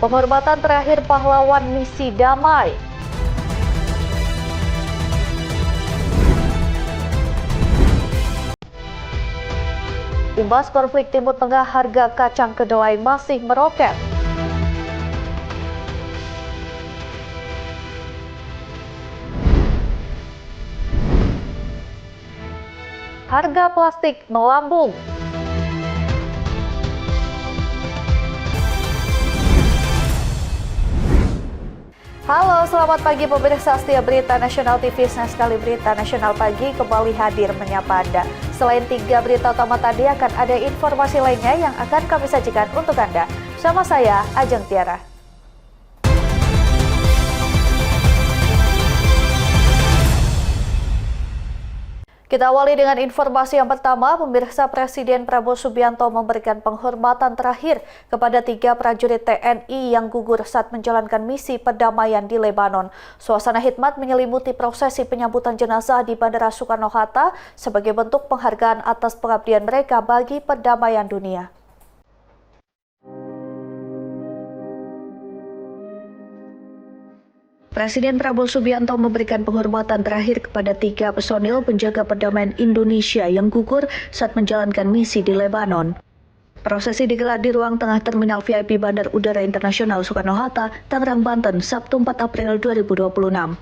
Penghormatan terakhir pahlawan misi damai. Imbas konflik Timur Tengah, harga kacang kedelai masih meroket. Harga plastik melambung. Halo, selamat pagi pemirsa setia Berita Nasional TV. Senang sekali Berita Nasional Pagi kembali hadir menyapa Anda. Selain 3 berita utama tadi, akan ada informasi lainnya yang akan kami sajikan untuk Anda. Bersama saya, Ajeng Tiara. Kita awali dengan informasi yang pertama. Pemirsa, Presiden Prabowo Subianto memberikan penghormatan terakhir kepada 3 prajurit TNI yang gugur saat menjalankan misi perdamaian di Lebanon. Suasana hikmat menyelimuti prosesi penyambutan jenazah di Bandara Soekarno-Hatta sebagai bentuk penghargaan atas pengabdian mereka bagi perdamaian dunia. Presiden Prabowo Subianto memberikan penghormatan terakhir kepada 3 personil penjaga perdamaian Indonesia yang gugur saat menjalankan misi di Lebanon. Prosesi digelar di ruang tengah Terminal VIP Bandar Udara Internasional Soekarno-Hatta, Tangerang, Banten, Sabtu 4 April 2026.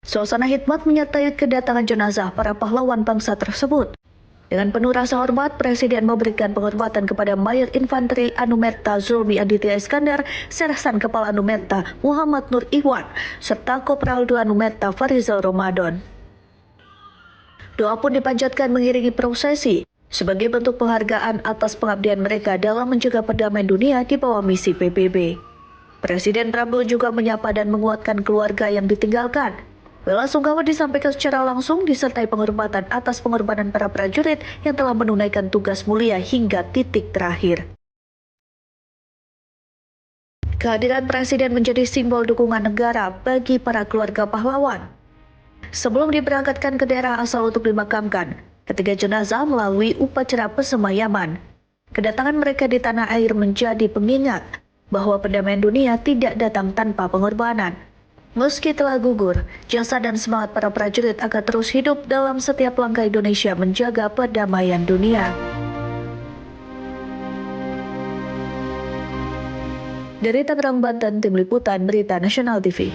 Suasana hikmat menyertai kedatangan jenazah para pahlawan bangsa tersebut. Dengan penuh rasa hormat, Presiden memberikan penghormatan kepada Mayor Infanteri Anumerta Zulmi Aditya Iskandar, Sersan Kepala Anumerta Muhammad Nur Iwan, serta Kopral II Anumerta Farizal Ramadan. Doa pun dipanjatkan mengiringi prosesi sebagai bentuk penghargaan atas pengabdian mereka dalam menjaga perdamaian dunia di bawah misi PBB. Presiden Prabowo juga menyapa dan menguatkan keluarga yang ditinggalkan. Bela sungkawa disampaikan secara langsung disertai penghormatan atas pengorbanan para prajurit yang telah menunaikan tugas mulia hingga titik terakhir. Kehadiran Presiden menjadi simbol dukungan negara bagi para keluarga pahlawan. Sebelum diberangkatkan ke daerah asal untuk dimakamkan, ketiga jenazah melalui upacara pesemayaman. Kedatangan mereka di tanah air menjadi pengingat bahwa perdamaian dunia tidak datang tanpa pengorbanan. Meski telah gugur, jasa dan semangat para prajurit akan terus hidup dalam setiap langkah Indonesia menjaga perdamaian dunia. Dari Tangerang, Banten, Tim Liputan Berita Nasional TV.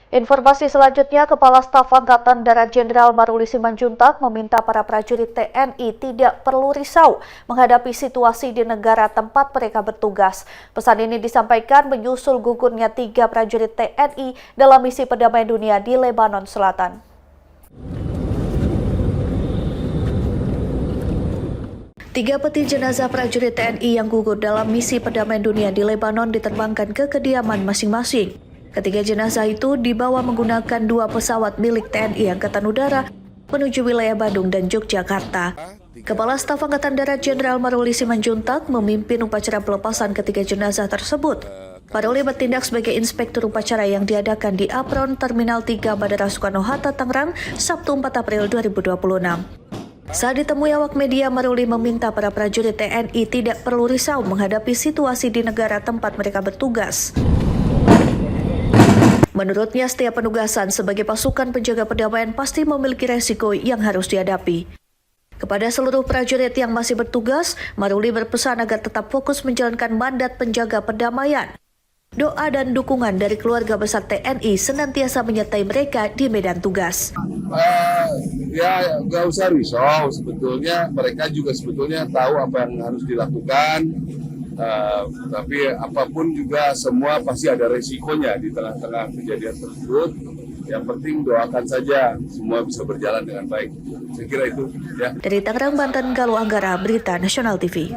Informasi selanjutnya, Kepala Staf Angkatan Darat Jenderal Maruli Simanjuntak meminta para prajurit TNI tidak perlu risau menghadapi situasi di negara tempat mereka bertugas. Pesan ini disampaikan menyusul gugurnya 3 prajurit TNI dalam misi perdamaian dunia di Lebanon Selatan. Tiga peti jenazah prajurit TNI yang gugur dalam misi perdamaian dunia di Lebanon diterbangkan ke kediaman masing-masing. Ketiga jenazah itu dibawa menggunakan 2 pesawat milik TNI Angkatan Udara menuju wilayah Bandung dan Yogyakarta. Kepala Staf Angkatan Darat Jenderal Maruli Simanjuntak memimpin upacara pelepasan ketiga jenazah tersebut. Maruli bertindak sebagai inspektur upacara yang diadakan di Apron Terminal 3 Bandara Soekarno-Hatta, Tangerang, Sabtu 4 April 2026. Saat ditemui awak media, Maruli meminta para prajurit TNI tidak perlu risau menghadapi situasi di negara tempat mereka bertugas. Menurutnya, setiap penugasan sebagai pasukan penjaga perdamaian pasti memiliki resiko yang harus dihadapi. Kepada seluruh prajurit yang masih bertugas, Maruli berpesan agar tetap fokus menjalankan mandat penjaga perdamaian. Doa dan dukungan dari keluarga besar TNI senantiasa menyertai mereka di medan tugas. Ya nggak usah risau, sebetulnya mereka juga sebetulnya tahu apa yang harus dilakukan. Tapi apapun juga semua pasti ada resikonya di tengah-tengah kejadian tersebut. Yang penting doakan saja semua bisa berjalan dengan baik. Saya kira itu ya. Dari Tangerang, Banten, Galuh Anggara, Berita Nasional TV.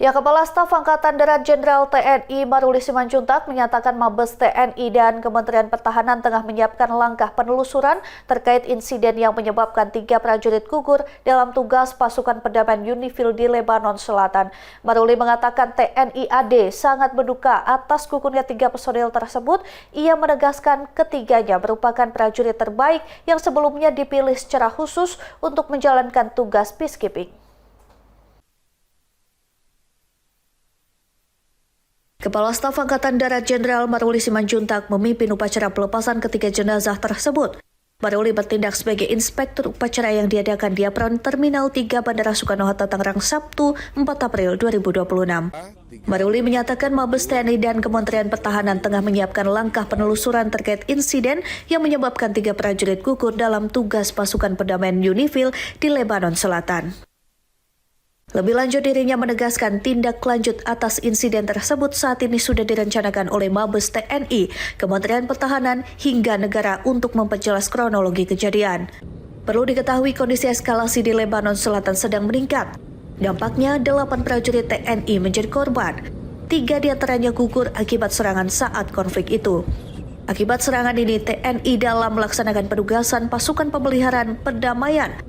Ya, Kepala Staf Angkatan Darat Jenderal TNI Maruli Simanjuntak menyatakan Mabes TNI dan Kementerian Pertahanan tengah menyiapkan langkah penelusuran terkait insiden yang menyebabkan 3 prajurit gugur dalam tugas pasukan perdamaian UNIFIL di Lebanon Selatan. Maruli mengatakan TNI AD sangat berduka atas gugurnya 3 personil tersebut. Ia menegaskan ketiganya merupakan prajurit terbaik yang sebelumnya dipilih secara khusus untuk menjalankan tugas peacekeeping. Kepala Staf Angkatan Darat Jenderal Maruli Simanjuntak memimpin upacara pelepasan ketiga jenazah tersebut. Maruli bertindak sebagai inspektur upacara yang diadakan di apron Terminal 3 Bandara Soekarno-Hatta Tangerang Sabtu 4 April 2026. Maruli menyatakan Mabes TNI dan Kementerian Pertahanan tengah menyiapkan langkah penelusuran terkait insiden yang menyebabkan 3 prajurit gugur dalam tugas pasukan perdamaian UNIFIL di Lebanon Selatan. Lebih lanjut, dirinya menegaskan tindak lanjut atas insiden tersebut saat ini sudah direncanakan oleh Mabes TNI, Kementerian Pertahanan, hingga negara untuk memperjelas kronologi kejadian. Perlu diketahui kondisi eskalasi di Lebanon Selatan sedang meningkat. Dampaknya 8 prajurit TNI menjadi korban. 3 diantaranya gugur akibat serangan saat konflik itu. Akibat serangan ini, TNI dalam melaksanakan penugasan pasukan pemeliharaan perdamaian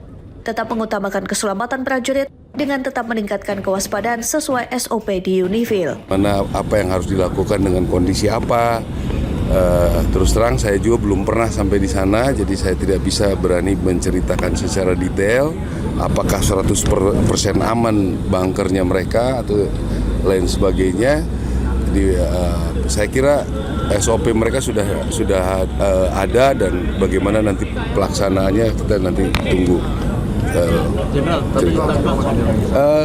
tetap mengutamakan keselamatan prajurit dengan tetap meningkatkan kewaspadaan sesuai SOP di UNIFIL. Mana apa yang harus dilakukan dengan kondisi apa? Terus terang saya juga belum pernah sampai di sana, jadi saya tidak bisa berani menceritakan secara detail apakah 100% aman bunkernya mereka atau lain sebagainya. Jadi saya kira SOP mereka sudah ada dan bagaimana nanti pelaksanaannya kita nanti tunggu.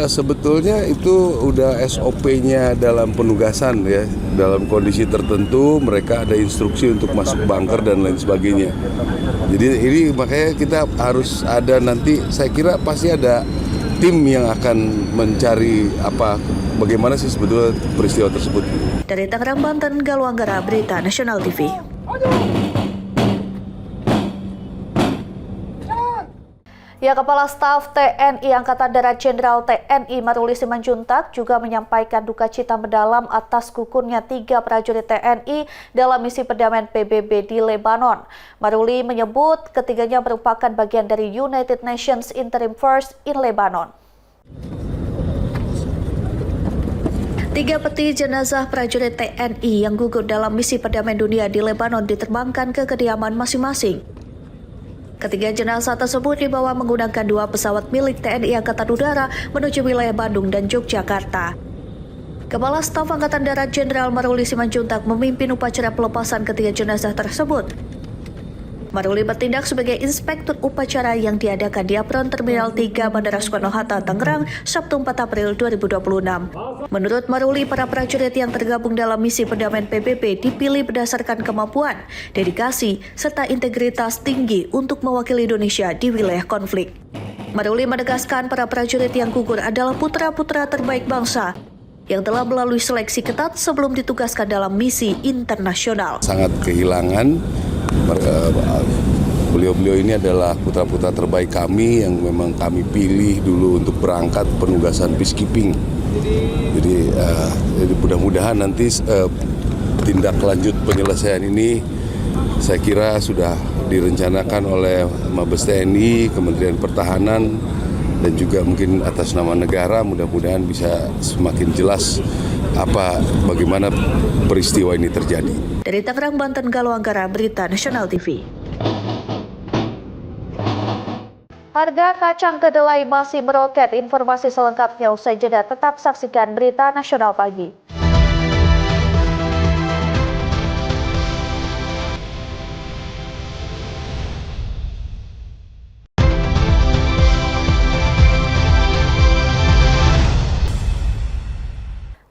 Sebetulnya itu udah SOP-nya dalam penugasan ya, dalam kondisi tertentu mereka ada instruksi untuk masuk bunker dan lain sebagainya. Jadi ini makanya kita harus ada nanti, saya kira pasti ada tim yang akan mencari bagaimana sih sebetulnya peristiwa tersebut. Dari Tangerang, Banten, Galuh Anggara, Berita Nasional TV. Ya, Kepala Staf TNI Angkatan Darat Jenderal TNI Maruli Simanjuntak juga menyampaikan duka cita mendalam atas gugurnya 3 prajurit TNI dalam misi perdamaian PBB di Lebanon. Maruli menyebut ketiganya merupakan bagian dari United Nations Interim Force in Lebanon. 3 peti jenazah prajurit TNI yang gugur dalam misi perdamaian dunia di Lebanon diterbangkan ke kediaman masing-masing. Ketiga jenazah tersebut dibawa menggunakan 2 pesawat milik TNI Angkatan Udara menuju wilayah Bandung dan Yogyakarta. Kepala Staf Angkatan Darat Jenderal Maruli Simanjuntak memimpin upacara pelepasan ketiga jenazah tersebut. Maruli bertindak sebagai inspektur upacara yang diadakan di apron Terminal 3 Bandara Soekarno-Hatta Tangerang Sabtu 4 April 2026. Menurut Maruli, para prajurit yang tergabung dalam misi perdamaian PBB dipilih berdasarkan kemampuan, dedikasi, serta integritas tinggi untuk mewakili Indonesia di wilayah konflik. Maruli menegaskan para prajurit yang gugur adalah putra-putra terbaik bangsa yang telah melalui seleksi ketat sebelum ditugaskan dalam misi internasional. Sangat kehilangan, beliau-beliau ini adalah putra-putra terbaik kami yang memang kami pilih dulu untuk berangkat penugasan peacekeeping. Jadi mudah-mudahan nanti tindak lanjut penyelesaian ini saya kira sudah direncanakan oleh Mabes TNI, Kementerian Pertahanan, dan juga mungkin atas nama negara. Mudah-mudahan bisa semakin jelas bagaimana peristiwa ini terjadi. Dari Tangerang, Banten, Galuh Anggara, Berita Nasional TV. Harga kacang kedelai masih meroket. Informasi selengkapnya usai jeda. Tetap saksikan Berita Nasional Pagi.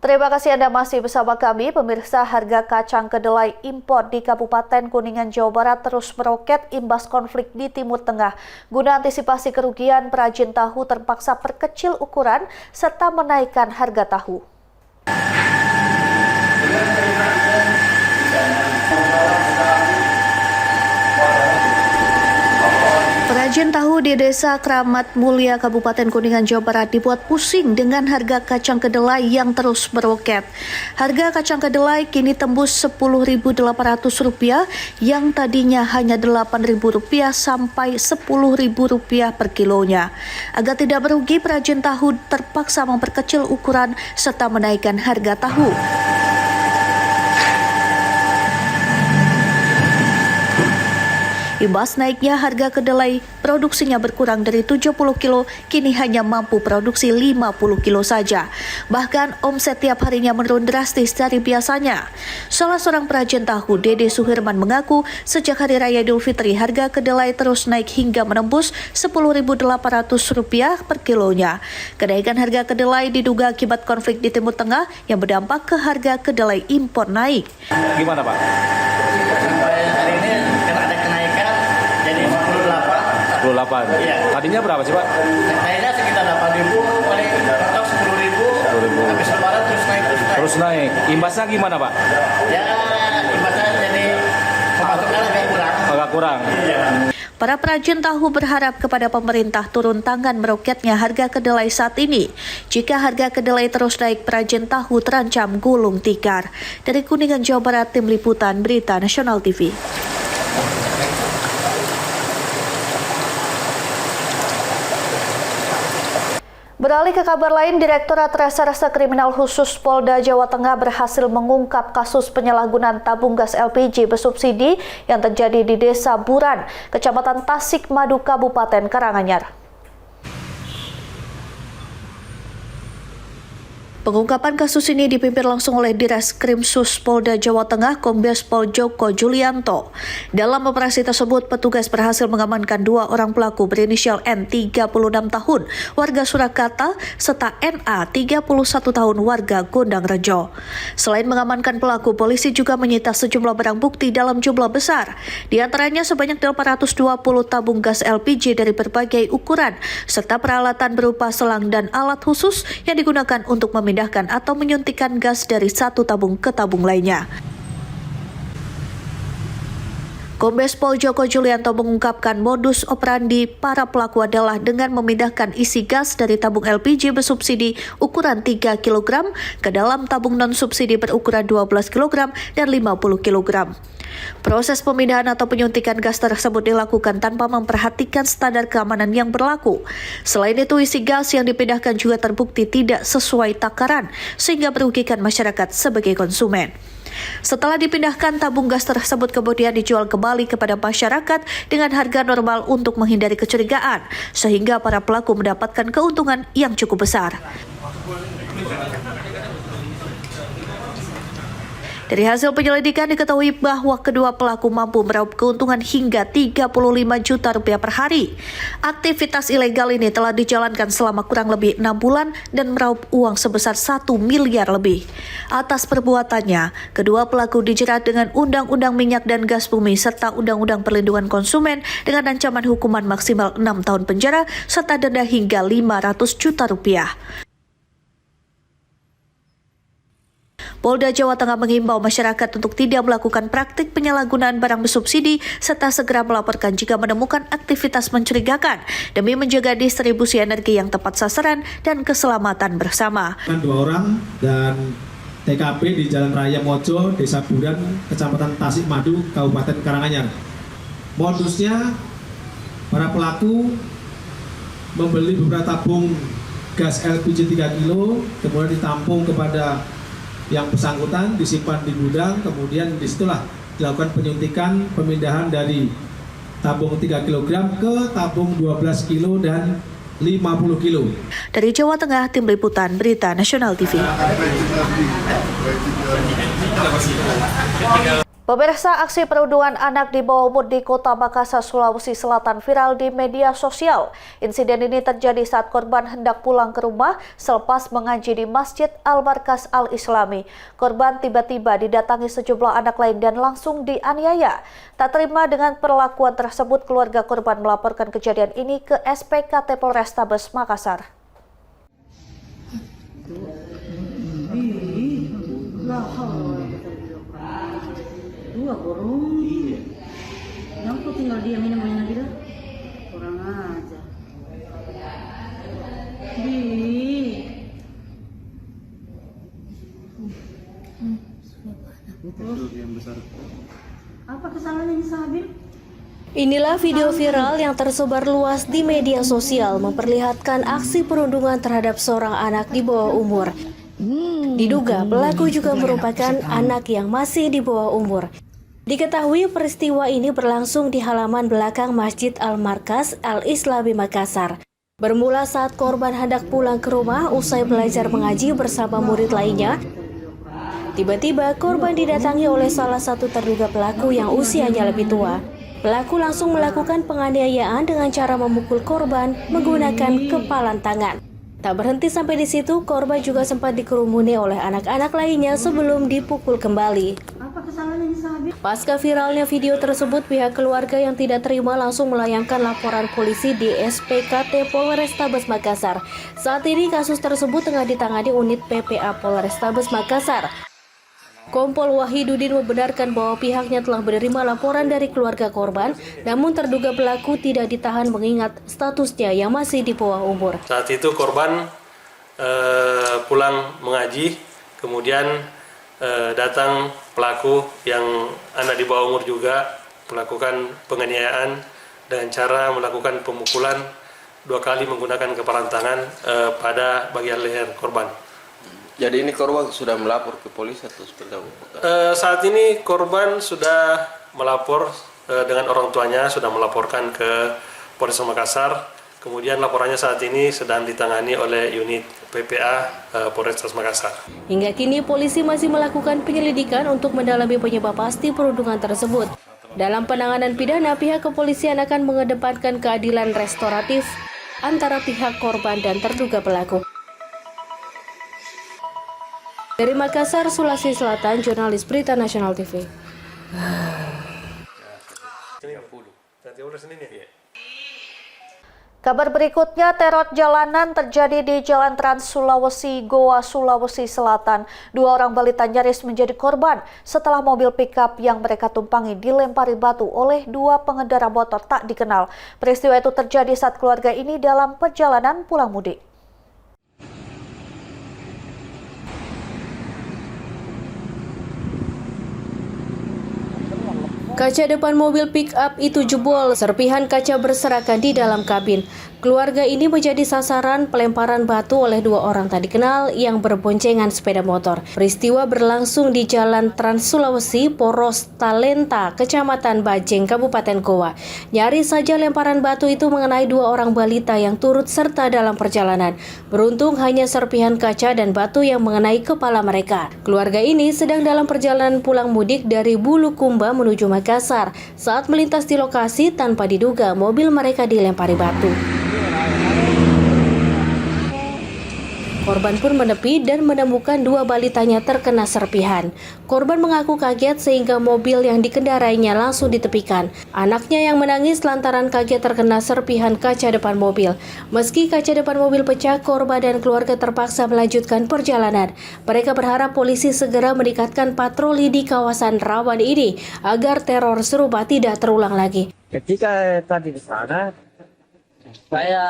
Terima kasih Anda masih bersama kami. Pemirsa, harga kacang kedelai impor di Kabupaten Kuningan, Jawa Barat terus meroket imbas konflik di Timur Tengah. Guna antisipasi kerugian, perajin tahu terpaksa perkecil ukuran serta menaikkan harga tahu. Perajin tahu di Desa Kramat Mulia, Kabupaten Kuningan, Jawa Barat dibuat pusing dengan harga kacang kedelai yang terus meroket. Harga kacang kedelai kini tembus Rp10.800 yang tadinya hanya Rp8.000 sampai Rp10.000 per kilonya. Agar tidak merugi, perajin tahu terpaksa memperkecil ukuran serta menaikkan harga tahu. Imbas naiknya harga kedelai, produksinya berkurang dari 70 kilo, kini hanya mampu produksi 50 kilo saja. Bahkan omset tiap harinya menurun drastis dari biasanya. Salah seorang perajin tahu, Dede Suhirman, mengaku sejak Hari Raya Idul Fitri, harga kedelai terus naik hingga menembus Rp10.800 per kilonya. Kenaikan harga kedelai diduga akibat konflik di Timur Tengah yang berdampak ke harga kedelai impor naik. Gimana Pak? Sampai hari ini kan ada kenaikan jadi 48. 28. Iya. Tadinya berapa sih Pak? Naiknya sekitar 8.000, paling atau 10.000. 10.000. Habis lebaran terus naik. Terus naik. Imbasnya gimana Pak? Ya, ibaratnya jadi pemasukan agak kurang. Agak kurang. Iya. Para perajin tahu berharap kepada pemerintah turun tangan meroketnya harga kedelai saat ini. Jika harga kedelai terus naik, perajin tahu terancam gulung tikar. Dari Kuningan, Jawa Barat, Tim Liputan Berita Nasional TV. Beralih ke kabar lain, Direktorat Reserse Kriminal Khusus Polda Jawa Tengah berhasil mengungkap kasus penyalahgunaan tabung gas LPG bersubsidi yang terjadi di Desa Buran, Kecamatan Tasik Madu, Kabupaten Karanganyar. Pengungkapan kasus ini dipimpin langsung oleh Direskrimsus Polda Jawa Tengah, Kombes Pol Joko Julianto. Dalam operasi tersebut, petugas berhasil mengamankan 2 orang pelaku berinisial N, 36 tahun, warga Surakarta, serta NA, 31 tahun, warga Gondang Rejo. Selain mengamankan pelaku, polisi juga menyita sejumlah barang bukti dalam jumlah besar. Di antaranya sebanyak 820 tabung gas LPG dari berbagai ukuran, serta peralatan berupa selang dan alat khusus yang digunakan untuk memindahkan atau menyuntikkan gas dari satu tabung ke tabung lainnya. Kombes Pol Joko Julianto mengungkapkan modus operandi para pelaku adalah dengan memindahkan isi gas dari tabung LPG bersubsidi ukuran 3 kg ke dalam tabung non-subsidi berukuran 12 kg dan 50 kg. Proses pemindahan atau penyuntikan gas tersebut dilakukan tanpa memperhatikan standar keamanan yang berlaku. Selain itu, isi gas yang dipindahkan juga terbukti tidak sesuai takaran sehingga merugikan masyarakat sebagai konsumen. Setelah dipindahkan, tabung gas tersebut kemudian dijual kembali kepada masyarakat dengan harga normal untuk menghindari kecurigaan, sehingga para pelaku mendapatkan keuntungan yang cukup besar. Dari hasil penyelidikan diketahui bahwa kedua pelaku mampu meraup keuntungan hingga Rp35 juta per hari. Aktivitas ilegal ini telah dijalankan selama kurang lebih 6 bulan dan meraup uang sebesar 1 miliar lebih. Atas perbuatannya, kedua pelaku dijerat dengan Undang-Undang Minyak dan Gas Bumi serta Undang-Undang Perlindungan Konsumen dengan ancaman hukuman maksimal 6 tahun penjara serta denda hingga Rp500 juta. Polda Jawa Tengah mengimbau masyarakat untuk tidak melakukan praktik penyalahgunaan barang bersubsidi serta segera melaporkan jika menemukan aktivitas mencurigakan demi menjaga distribusi energi yang tepat sasaran dan keselamatan bersama. 2 orang dan TKP di Jalan Raya Mojo, Desa Buran, Kecamatan Tasik Madu, Kabupaten Karanganyar. Modusnya, para pelaku membeli beberapa tabung gas LPG 3 kilo, kemudian ditampung kepada yang bersangkutan, disimpan di gudang, kemudian disitulah dilakukan penyuntikan pemindahan dari tabung 3 kg ke tabung 12 kilo dan 50 kilo. Dari Jawa Tengah, Tim Liputan Berita Nasional TV. Pemirsa, aksi perundungan anak di bawah umur di Kota Makassar, Sulawesi Selatan viral di media sosial. Insiden ini terjadi saat korban hendak pulang ke rumah selepas mengaji di Masjid Al-Markas Al-Islami. Korban tiba-tiba didatangi sejumlah anak lain dan langsung dianiaya. Tak terima dengan perlakuan tersebut, keluarga korban melaporkan kejadian ini ke SPKT Polrestabes Makassar. Iya. Kenapa tinggal diam ini mainan kita? Kurang aja. Apa kesalahannya Sabil? Inilah video viral yang tersebar luas di media sosial memperlihatkan aksi perundungan terhadap seorang anak di bawah umur. Diduga pelaku juga merupakan anak yang masih di bawah umur. Diketahui peristiwa ini berlangsung di halaman belakang Masjid Al-Markas Al-Islami Makassar. Bermula saat korban hendak pulang ke rumah usai belajar mengaji bersama murid lainnya. Tiba-tiba korban didatangi oleh salah satu terduga pelaku yang usianya lebih tua. Pelaku langsung melakukan penganiayaan dengan cara memukul korban menggunakan kepalan tangan. Tak berhenti sampai di situ, korban juga sempat dikerumuni oleh anak-anak lainnya sebelum dipukul kembali. Apa kesalahannya Sabil? Pasca viralnya video tersebut, pihak keluarga yang tidak terima langsung melayangkan laporan polisi di SPKT Polrestabes Makassar. Saat ini kasus tersebut tengah ditangani unit PPA Polrestabes Makassar. Kompol Wahidudin membenarkan bahwa pihaknya telah menerima laporan dari keluarga korban, namun terduga pelaku tidak ditahan mengingat statusnya yang masih di bawah umur. Saat itu korban pulang mengaji, kemudian datang pelaku yang anak di bawah umur juga melakukan penganiayaan dengan cara melakukan pemukulan 2 kali menggunakan kepalan tangan pada bagian leher korban. Jadi ini korban sudah melapor ke polisi atau seperti apa? Saat ini korban sudah melapor dengan orang tuanya, sudah melaporkan ke Polres Makassar. Kemudian laporannya saat ini sedang ditangani oleh unit PPA Polres Makassar. Hingga kini polisi masih melakukan penyelidikan untuk mendalami penyebab pasti perundungan tersebut. Dalam penanganan pidana, pihak kepolisian akan mengedepankan keadilan restoratif antara pihak korban dan terduga pelaku. Dari Makassar, Sulawesi Selatan, jurnalis Berita Nasional TV. Kabar berikutnya, teror jalanan terjadi di Jalan Trans Sulawesi, Goa, Sulawesi Selatan. 2 orang balita nyaris menjadi korban setelah mobil pickup yang mereka tumpangi dilempari batu oleh 2 pengendara motor tak dikenal. Peristiwa itu terjadi saat keluarga ini dalam perjalanan pulang mudik. Kaca depan mobil pick-up itu jebol, serpihan kaca berserakan di dalam kabin. Keluarga ini menjadi sasaran pelemparan batu oleh 2 orang tak dikenal yang berboncengan sepeda motor. Peristiwa berlangsung di Jalan Trans Sulawesi, Poros Talenta, Kecamatan Bajeng, Kabupaten Goa. Nyaris saja lemparan batu itu mengenai 2 orang balita yang turut serta dalam perjalanan. Beruntung hanya serpihan kaca dan batu yang mengenai kepala mereka. Keluarga ini sedang dalam perjalanan pulang mudik dari Bulukumba menuju Makassar. Saat melintas di lokasi, tanpa diduga mobil mereka dilempari batu. Korban pun menepi dan menemukan 2 balitanya terkena serpihan. Korban mengaku kaget sehingga mobil yang dikendarainya langsung ditepikan. Anaknya yang menangis lantaran kaget terkena serpihan kaca depan mobil. Meski kaca depan mobil pecah, korban dan keluarga terpaksa melanjutkan perjalanan. Mereka berharap polisi segera meningkatkan patroli di kawasan rawan ini agar teror serupa tidak terulang lagi. Ketika tadi di sana, saya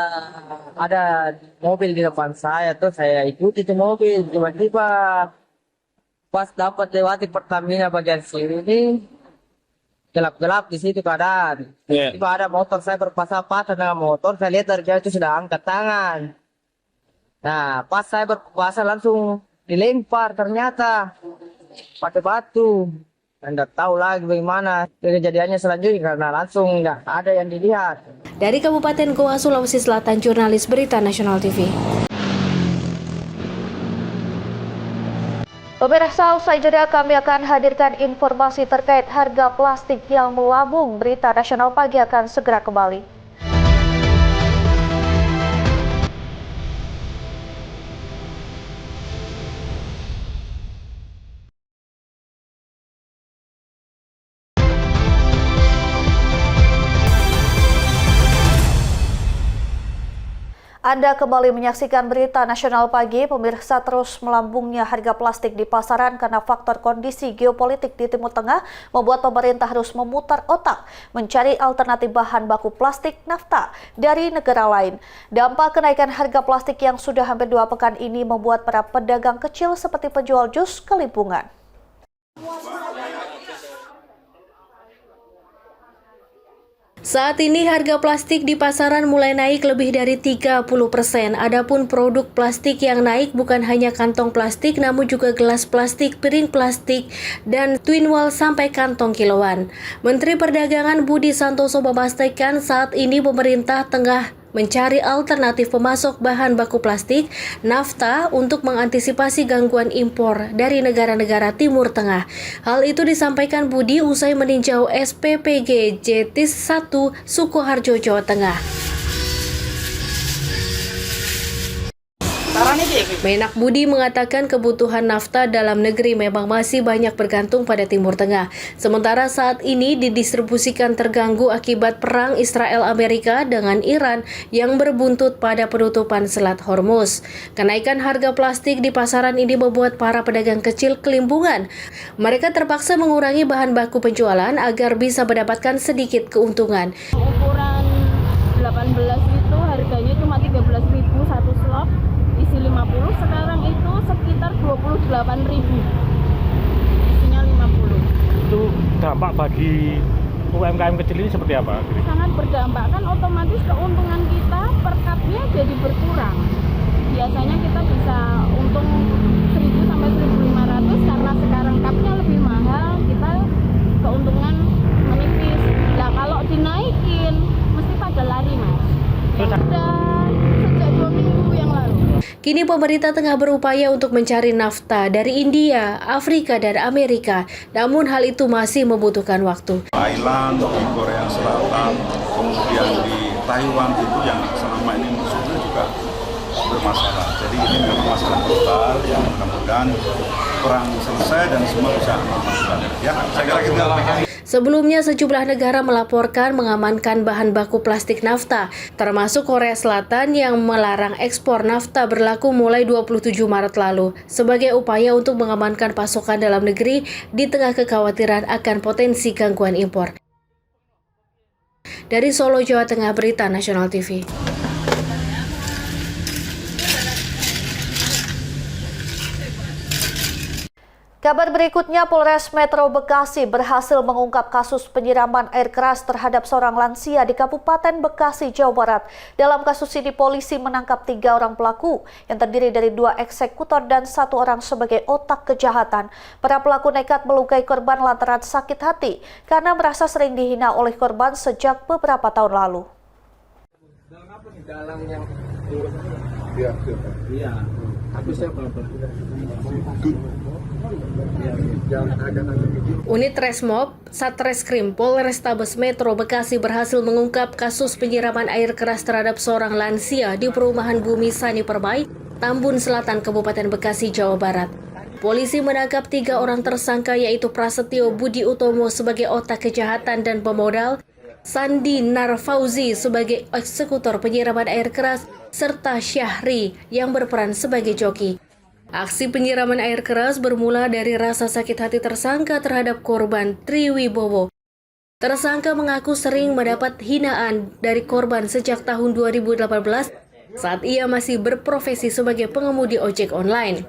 ada mobil di depan saya tuh, saya ikuti tuh mobil. Tiba-tiba pas dapat lewati Pertamina bagian sini ini gelap-gelap di situ keadaan. Tiba ada motor, saya berpasak-pasak dengan motor, saya lihat dari jauh itu sudah angkat tangan. Nah, pas saya berpasak langsung dilempar ternyata pakai batu. Anda tahu lagi bagaimana kejadiannya selanjutnya karena langsung nggak ada yang dilihat. Dari Kabupaten Goa, Sulawesi Selatan, jurnalis Berita Nasional TV. Pemirsa, usai jeda kami akan hadirkan informasi terkait harga plastik yang melambung. Berita Nasional Pagi akan segera kembali. Anda kembali menyaksikan berita nasional pagi. Pemirsa, terus melambungnya harga plastik di pasaran karena faktor kondisi geopolitik di Timur Tengah membuat pemerintah harus memutar otak mencari alternatif bahan baku plastik nafta dari negara lain. Dampak kenaikan harga plastik yang sudah hampir 2 pekan ini membuat para pedagang kecil seperti penjual jus kelimpungan. Saat ini harga plastik di pasaran mulai naik lebih dari 30%. Adapun produk plastik yang naik bukan hanya kantong plastik namun juga gelas plastik, piring plastik, dan twin wall sampai kantong kiloan. Menteri Perdagangan Budi Santoso memastikan saat ini pemerintah tengah mencari alternatif pemasok bahan baku plastik nafta untuk mengantisipasi gangguan impor dari negara-negara Timur Tengah. Hal itu disampaikan Budi usai meninjau SPPG Jetis 1 Sukoharjo, Jawa Tengah. Menak Budi mengatakan kebutuhan nafta dalam negeri memang masih banyak bergantung pada Timur Tengah. Sementara saat ini didistribusikan terganggu akibat perang Israel-Amerika dengan Iran yang berbuntut pada penutupan Selat Hormuz. Kenaikan harga plastik di pasaran ini membuat para pedagang kecil kelimpungan. Mereka terpaksa mengurangi bahan baku penjualan agar bisa mendapatkan sedikit keuntungan. Ukuran 18 itu harganya cuma 13.000 satu slop. Isi 50, sekarang itu sekitar 28.000, isinya 50. Itu dampak bagi UMKM kecil ini seperti apa? Sangat berdampak, kan otomatis keuntungan kita per cupnya jadi berkurang. Biasanya kita bisa untung 1.000 sampai 1.500, karena sekarang cupnya lebih mahal, kita keuntungan menipis. Nah kalau dinaikin mesti pada lari, Mas. Sudah sejak 2 minggu yang lalu. Kini pemerintah tengah berupaya untuk mencari nafta dari India, Afrika, dan Amerika. Namun hal itu masih membutuhkan waktu. Thailand, di Korea Selatan, kemudian di Taiwan itu yang selama ini musuhnya juga bermasalah. Jadi ini memang masalah global yang mudah-mudahan perang selesai dan semua bisa normal. Ya, saya kira kita. Sebelumnya, sejumlah negara melaporkan mengamankan bahan baku plastik nafta, termasuk Korea Selatan yang melarang ekspor nafta berlaku mulai 27 Maret lalu, sebagai upaya untuk mengamankan pasokan dalam negeri di tengah kekhawatiran akan potensi gangguan impor. Dari Solo, Jawa Tengah, Berita Nasional TV. Kabar berikutnya, Polres Metro Bekasi berhasil mengungkap kasus penyiraman air keras terhadap seorang lansia di Kabupaten Bekasi, Jawa Barat. Dalam kasus ini, polisi menangkap 3 orang pelaku yang terdiri dari 2 eksekutor dan 1 orang sebagai otak kejahatan. Para pelaku nekat melukai korban lantaran sakit hati karena merasa sering dihina oleh korban sejak beberapa tahun lalu. Unit Resmob Satreskrim Polrestabes Metro Bekasi berhasil mengungkap kasus penyiraman air keras terhadap seorang lansia di perumahan Bumi Sani Permai, Tambun Selatan, Kabupaten Bekasi, Jawa Barat. Polisi menangkap 3 orang tersangka yaitu Prasetyo Budi Utomo sebagai otak kejahatan dan pemodal, Sandi Narfauzi sebagai eksekutor penyiraman air keras, serta Syahri yang berperan sebagai joki. Aksi penyiraman air keras bermula dari rasa sakit hati tersangka terhadap korban Triwibowo. Tersangka mengaku sering mendapat hinaan dari korban sejak tahun 2018 saat ia masih berprofesi sebagai pengemudi ojek online.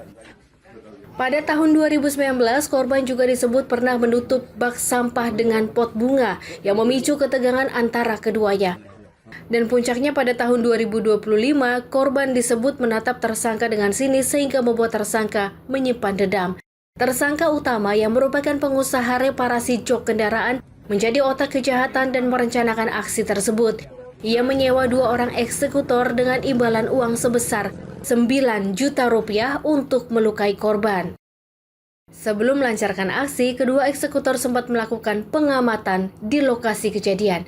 Pada tahun 2019, korban juga disebut pernah menutup bak sampah dengan pot bunga yang memicu ketegangan antara keduanya. Dan puncaknya pada tahun 2025, korban disebut menatap tersangka dengan sinis sehingga membuat tersangka menyimpan dendam. Tersangka utama yang merupakan pengusaha reparasi jok kendaraan menjadi otak kejahatan dan merencanakan aksi tersebut. Ia menyewa 2 orang eksekutor dengan imbalan uang sebesar 9 juta rupiah untuk melukai korban. Sebelum melancarkan aksi, kedua eksekutor sempat melakukan pengamatan di lokasi kejadian.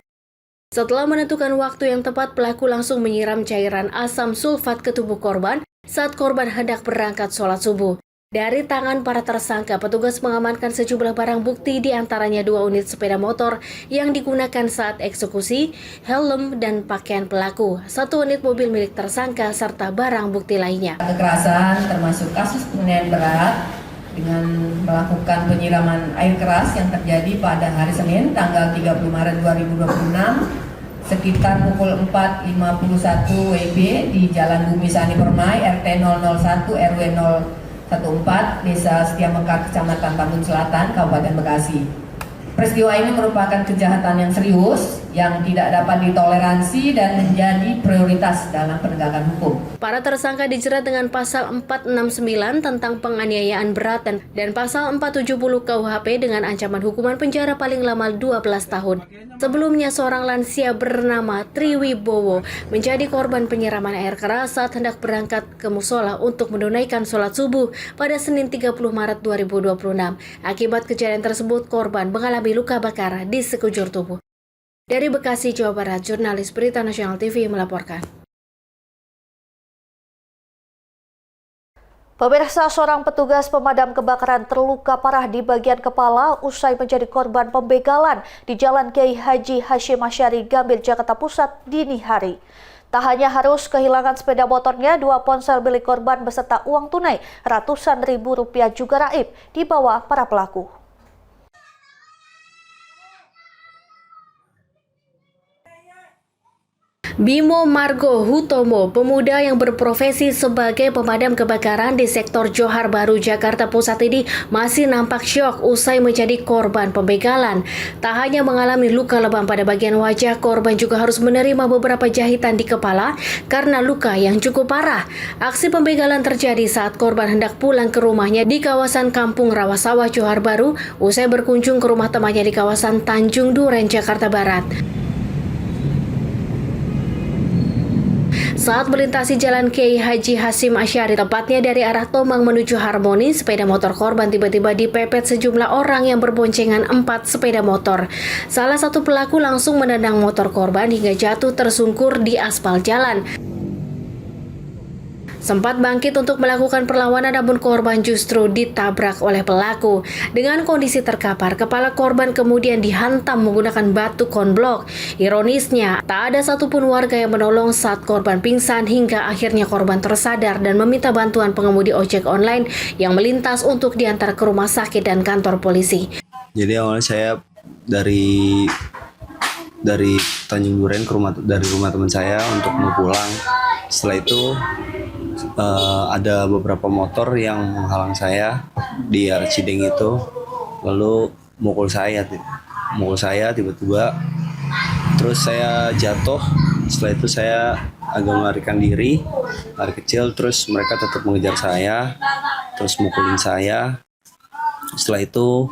Setelah menentukan waktu yang tepat, pelaku langsung menyiram cairan asam sulfat ke tubuh korban saat korban hendak berangkat sholat subuh. Dari tangan para tersangka, petugas mengamankan sejumlah barang bukti, di antaranya 2 unit sepeda motor yang digunakan saat eksekusi, helm dan pakaian pelaku, 1 unit mobil milik tersangka, serta barang bukti lainnya. Kekerasan termasuk kasus penganiayaan berat dengan melakukan penyiraman air keras yang terjadi pada hari Senin tanggal 30 Maret 2026 sekitar pukul 4.51 WIB di Jalan Bumi Sani Permai RT 001 RW 014 Desa Setia Mekar, Kecamatan Tambun Selatan, Kabupaten Bekasi. Peristiwa ini merupakan kejahatan yang serius yang tidak dapat ditoleransi dan menjadi prioritas dalam penegakan hukum. Para tersangka dijerat dengan pasal 469 tentang penganiayaan berat dan pasal 470 KUHP dengan ancaman hukuman penjara paling lama 12 tahun. Sebelumnya seorang lansia bernama Triwibowo menjadi korban penyiraman air keras saat hendak berangkat ke musola untuk menunaikan sholat subuh pada Senin 30 Maret 2026. Akibat kejadian tersebut, korban mengalami luka bakar di sekujur tubuh. Dari Bekasi, Jawa Barat, jurnalis Berita Nasional TV melaporkan. Pemirsa, seorang petugas pemadam kebakaran terluka parah di bagian kepala usai menjadi korban pembegalan di Jalan Kiai Haji Hashim Asyari, Gambir, Jakarta Pusat dini hari. Tak hanya harus kehilangan sepeda motornya, 2 ponsel milik korban beserta uang tunai ratusan ribu rupiah juga raib dibawa para pelaku. Bimo Margo Hutomo, pemuda yang berprofesi sebagai pemadam kebakaran di sektor Johar Baru, Jakarta Pusat ini masih nampak syok usai menjadi korban pembegalan. Tak hanya mengalami luka lebam pada bagian wajah, korban juga harus menerima beberapa jahitan di kepala karena luka yang cukup parah. Aksi pembegalan terjadi saat korban hendak pulang ke rumahnya di kawasan Kampung Rawasawah, Johar Baru, usai berkunjung ke rumah temannya di kawasan Tanjung Duren, Jakarta Barat. Saat melintasi Jalan Kiai Haji Hashim Asyari, tepatnya dari arah Tomang menuju Harmoni, sepeda motor korban tiba-tiba dipepet sejumlah orang yang berboncengan 4 sepeda motor. Salah satu pelaku langsung menendang motor korban hingga jatuh tersungkur di aspal jalan. Sempat bangkit untuk melakukan perlawanan, namun korban justru ditabrak oleh pelaku. Dengan kondisi terkapar, kepala korban kemudian dihantam menggunakan batu konblok. Ironisnya, tak ada satupun warga yang menolong saat korban pingsan hingga akhirnya korban tersadar dan meminta bantuan pengemudi ojek online yang melintas untuk diantar ke rumah sakit dan kantor polisi. Jadi awalnya saya dari Tanjung Duren dari rumah teman saya untuk mau pulang. Setelah itu ada beberapa motor yang menghalang saya di arah Cideng itu, lalu mukul saya tiba-tiba, terus saya jatuh. Setelah itu saya agak melarikan diri, lari kecil, terus mereka tetap mengejar saya, terus mukulin saya. Setelah itu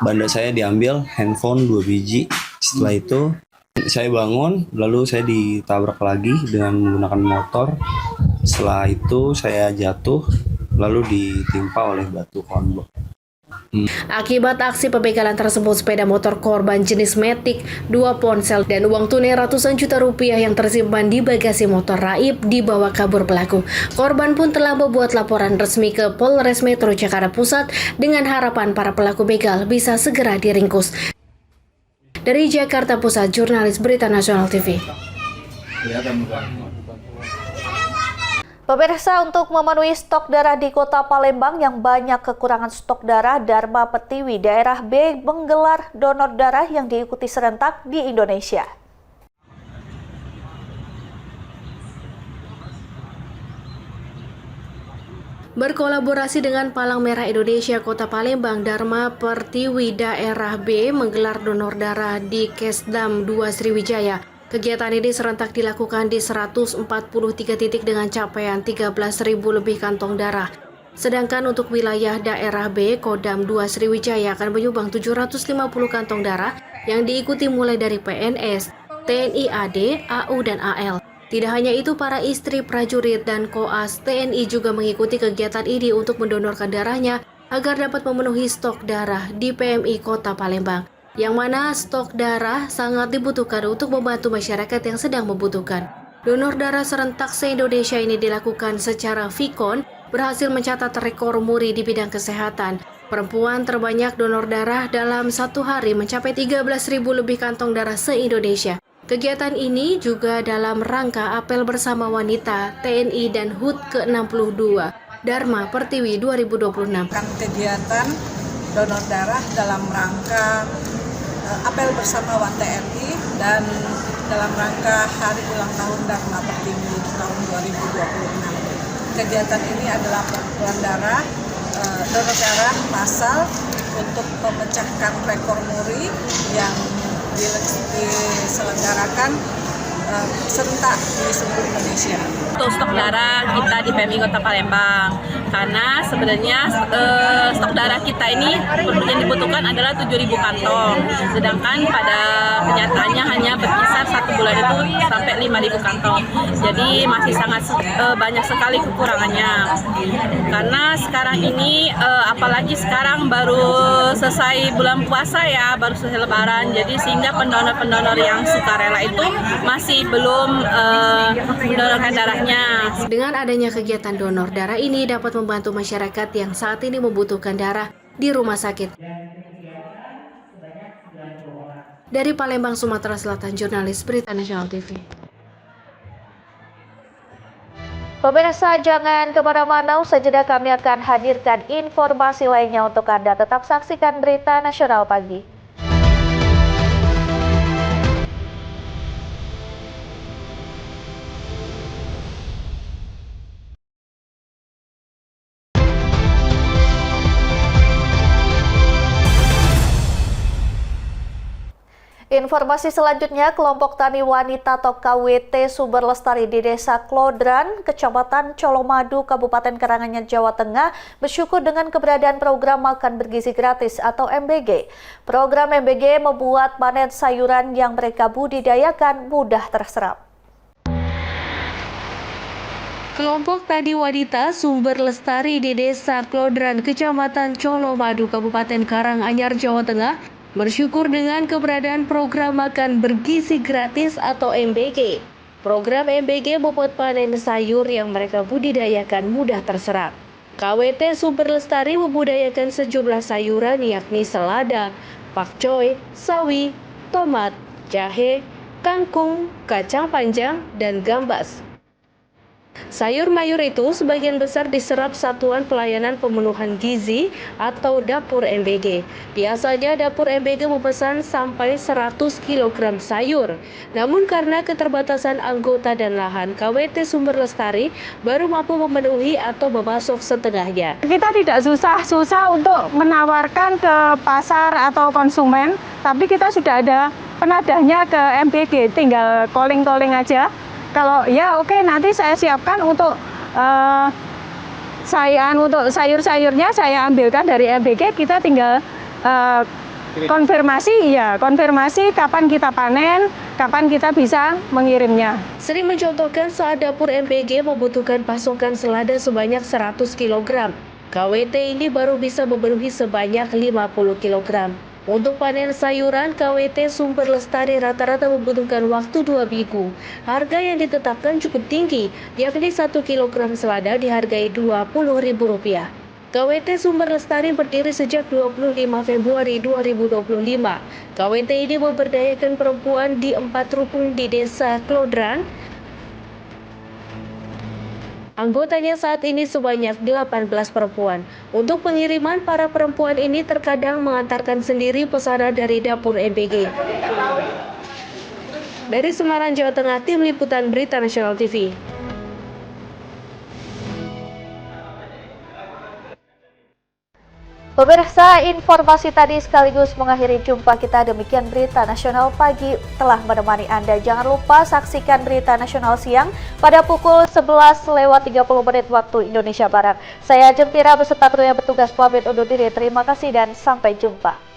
benda saya diambil, handphone 2 biji. Setelah itu saya bangun, lalu saya ditabrak lagi dengan menggunakan motor. Setelah itu saya jatuh, lalu ditimpa oleh batu konblok. Akibat aksi pembegalan tersebut, sepeda motor korban jenis Matic, 2 ponsel, dan uang tunai ratusan juta rupiah yang tersimpan di bagasi motor raib dibawa kabur pelaku. Korban pun telah membuat laporan resmi ke Polres Metro Jakarta Pusat dengan harapan para pelaku begal bisa segera diringkus. Dari Jakarta Pusat, jurnalis Berita Nasional TV. Pemirsa, untuk memenuhi stok darah di Kota Palembang yang banyak kekurangan stok darah, Dharma Pertiwi Daerah B menggelar donor darah yang diikuti serentak di Indonesia. Berkolaborasi dengan Palang Merah Indonesia Kota Palembang, Dharma Pertiwi Daerah B menggelar donor darah di Kesdam 2 Sriwijaya. Kegiatan ini serentak dilakukan di 143 titik dengan capaian 13.000 lebih kantong darah. Sedangkan untuk wilayah daerah B, Kodam 2 Sriwijaya akan menyumbang 750 kantong darah yang diikuti mulai dari PNS, TNI AD, AU, dan AL. Tidak hanya itu, para istri prajurit dan koas TNI juga mengikuti kegiatan ini untuk mendonorkan darahnya agar dapat memenuhi stok darah di PMI Kota Palembang, yang mana stok darah sangat dibutuhkan untuk membantu masyarakat yang sedang membutuhkan. Donor darah serentak se-Indonesia ini dilakukan secara Vikon berhasil mencatat rekor muri di bidang kesehatan. Perempuan terbanyak donor darah dalam satu hari mencapai 13.000 lebih kantong darah se-Indonesia. Kegiatan ini juga dalam rangka apel bersama wanita TNI dan HUT ke-62 Dharma Pertiwi 2026. Kegiatan donor darah dalam rangka apel bersama TNI dan dalam rangka hari ulang tahun Dharma Pertiwi tahun 2026. Kegiatan ini adalah pengumpulan darah, donor darah massal untuk memecahkan rekor muri yang diselenggarakan serentak di seluruh Indonesia. Untuk stok darah kita di PMI Kota Palembang, karena sebenarnya stok darah kita ini yang dibutuhkan adalah 7.000 kantong, sedangkan pada kenyataannya hanya berkisar 1 bulan itu sampai 5.000 kantong. Jadi masih sangat banyak sekali kekurangannya. Karena sekarang ini apalagi sekarang baru selesai bulan puasa ya, baru selesai Lebaran, jadi sehingga pendonor-pendonor yang sukarela itu masih belum mendonorkan darahnya. Dengan adanya kegiatan donor darah ini dapat membantu masyarakat yang saat ini membutuhkan darah di rumah sakit. Dari Palembang, Sumatera Selatan, jurnalis Berita Nasional TV. Pemirsa, jangan kemana-mana, sejenak kami akan hadirkan informasi lainnya untuk Anda. Tetap saksikan Berita Nasional Pagi. Informasi selanjutnya, kelompok tani wanita atau KWT Sumber Lestari di Desa Klodran, Kecamatan Colomadu, Kabupaten Karanganyar, Jawa Tengah bersyukur dengan keberadaan program makan bergizi gratis atau MBG. Program MBG membuat panen sayuran yang mereka budidayakan mudah terserap. Kelompok tani wanita Sumber Lestari di Desa Klodran, Kecamatan Colomadu, Kabupaten Karanganyar, Jawa Tengah bersyukur dengan keberadaan program makan bergizi gratis atau MBG. Program MBG membuat panen sayur yang mereka budidayakan mudah terserap. KWT Sumber Lestari membudidayakan sejumlah sayuran yakni selada, pakcoy, sawi, tomat, jahe, kangkung, kacang panjang, dan gambas. Sayur mayur itu sebagian besar diserap Satuan Pelayanan Pemenuhan Gizi atau Dapur MBG. Biasanya Dapur MBG memesan sampai 100 kg sayur. Namun karena keterbatasan anggota dan lahan, KWT Sumber Lestari baru mampu memenuhi atau memasok setengahnya. Kita tidak susah untuk menawarkan ke pasar atau konsumen, tapi kita sudah ada penadahnya ke MBG, tinggal calling-calling aja. Kalau ya oke, nanti saya siapkan untuk untuk sayur-sayurnya saya ambilkan dari MBG, kita tinggal konfirmasi kapan kita panen, kapan kita bisa mengirimnya. Sri mencontohkan saat Dapur MBG membutuhkan pasokan selada sebanyak 100 kg. KWT ini baru bisa memenuhi sebanyak 50 kg. Untuk panen sayuran, KWT Sumber Lestari rata-rata membutuhkan waktu 2 minggu. Harga yang ditetapkan cukup tinggi, yakni 1 kg selada dihargai Rp20.000. KWT Sumber Lestari berdiri sejak 25 Februari 2025. KWT ini memberdayakan perempuan di 4 rukun di Desa Klodran. Anggotanya saat ini sebanyak 18 perempuan. Untuk pengiriman, para perempuan ini terkadang mengantarkan sendiri pesanan dari Dapur MBG. Dari Semarang, Jawa Tengah, Tim Liputan Berita Nasional TV. Pemirsa, informasi tadi sekaligus mengakhiri jumpa kita. Demikian Berita Nasional Pagi telah menemani Anda. Jangan lupa saksikan Berita Nasional Siang pada pukul 11:30 waktu Indonesia Barat. Saya Jempira beserta kru yang bertugas pamit undur diri. Terima kasih dan sampai jumpa.